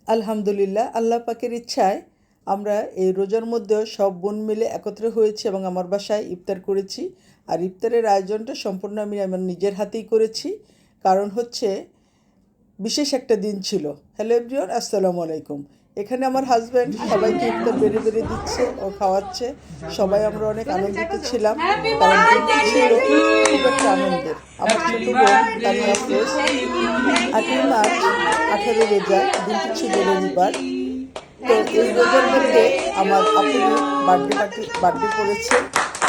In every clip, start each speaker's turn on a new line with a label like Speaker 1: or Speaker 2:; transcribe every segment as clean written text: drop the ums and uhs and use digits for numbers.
Speaker 1: আলহামদুলিল্লাহ, আল্লাহ পাকের ইচ্ছায় আমরা এই রোজার মধ্যেও সব বোন মিলে একত্রে হয়েছি এবং আমার বাসায় ইফতার করেছি। আর ইফতারের আয়োজনটা সম্পূর্ণ আমি আমার নিজের হাতেই করেছি। কারণ হচ্ছে বিশেষ একটা দিন ছিল। হ্যালো এভরিওয়ান, আসসালামু আলাইকুম। এখানে আমার হাজব্যান্ড সবাইকে ইফতার বেড়ে বেড়ে দিচ্ছে ও খাওয়াচ্ছে। সবাই আমরা অনেক আনন্দিত ছিলাম, কারণ দিনটি ছিল খুব একটা আনন্দের। আমার ছোট বোন তানিয়া আফরোজ 8ই মার্চ 18 রোজা, দিনটি ছিল রবিবার। তো এই রোজার মধ্যে আমার আপুরি বার্থডে পড়েছে।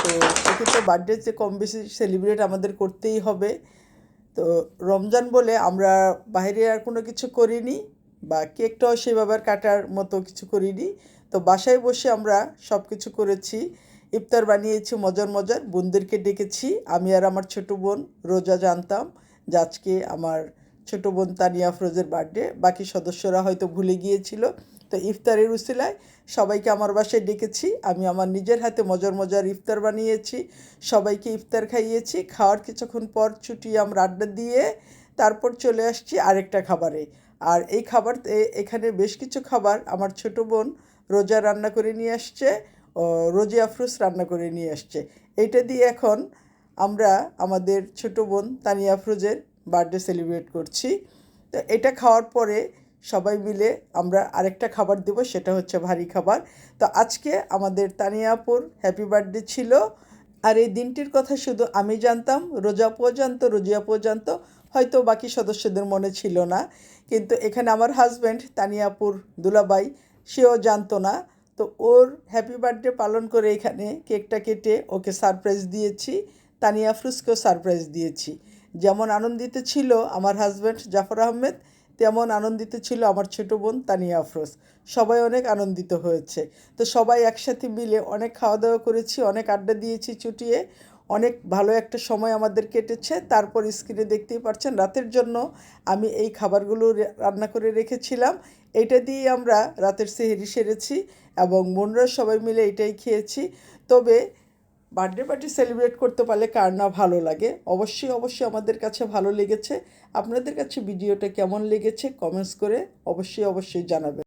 Speaker 1: তো একে তো বার্থডে যে কম বেশি সেলিব্রেট আমাদের করতেই হবে। তো রমজান বলে আমরা বাইরে আর কোনো কিছু করিনি, বা কেকটাও সেভাবে কাটার মতো কিছু করিনি। তো বাসায় বসে আমরা সব কিছু করেছি। ইফতার বানিয়েছি মজার মজার, বোনদেরকে ডেকেছি। আমি আর আমার ছোটো বোন রোজা জানতাম যে আজকে আমার ছোটো বোন তানিয়া আফরোজের বার্থডে, বাকি সদস্যরা হয়তো ভুলে গিয়েছিল। তো ইফতারের উসিলায় সবাইকে আমার বাসায় ডেকেছি। আমি আমার নিজের হাতে মজার মজার ইফতার বানিয়েছি, সবাইকে ইফতার খাইয়েছি। খাওয়ার কিছুক্ষণ পর ছুটি আমরা আড্ডা দিয়ে তারপর চলে আসছি আরেকটা খাবারে। আর এই খাবার এখানে বেশ কিছু খাবার আমার ছোট বোন রোজা রান্না করে নিয়ে আসছে, ও রোজি আফরোজ রান্না করে নিয়ে আসছে। এইটা দিয়ে এখন আমরা আমাদের ছোট বোন তানিয়া আফরোজের বার্থডে সেলিব্রেট করছি। তো এটা খাওয়ার পরে সবাই মিলে আমরা আরেকটা খাবার দেব, সেটা হচ্ছে ভারী খাবার। তো আজকে আমাদের তানিয়া আপুর হ্যাপি বার্থডে ছিল। আর এই দিনটির কথা শুধু আমি জানতাম, রোজা আপুও জানতো, রোজি আপুও জানতো, হয়তো বাকি সদস্যদের মনে ছিল না। কিন্তু এখানে আমার হাজব্যান্ড তানিয়া আপুর দুলাভাই, সেও জানতো না। তো ওর হ্যাপি বার্থডে পালন করে এখানে কেকটা কেটে ওকে সারপ্রাইজ দিয়েছি, তানিয়া আফরোজকেও সারপ্রাইজ দিয়েছি। যেমন আনন্দিত ছিল আমার হাজব্যান্ড জাফর আহমেদ, তেমন আনন্দিত ছিল আমার ছোটো বোন তানিয়া আফরোজ। সবাই অনেক আনন্দিত হয়েছে। তো সবাই একসাথে মিলে অনেক খাওয়া দাওয়া করেছি, অনেক আড্ডা দিয়েছি চুটিয়ে, অনেক ভালো একটা সময় আমাদের কেটেছে। তারপর স্ক্রিনে দেখতেই পাচ্ছেন রাতের জন্য আমি এই খাবারগুলো রান্না করে রেখেছিলাম। এইটা দিয়ে আমরা রাতের সেহরি সেরেছি এবং বোনরা সবাই মিলে এটাই খেয়েছি। তবে বার্থডে পার্টি সেলিব্রেট করতে পারলে কার না ভালো লাগে। অবশ্যই অবশ্যই আমাদের কাছে ভালো লেগেছে। আপনাদের কাছে ভিডিওটা কেমন লেগেছে কমেন্টস করে অবশ্যই অবশ্যই জানাবেন।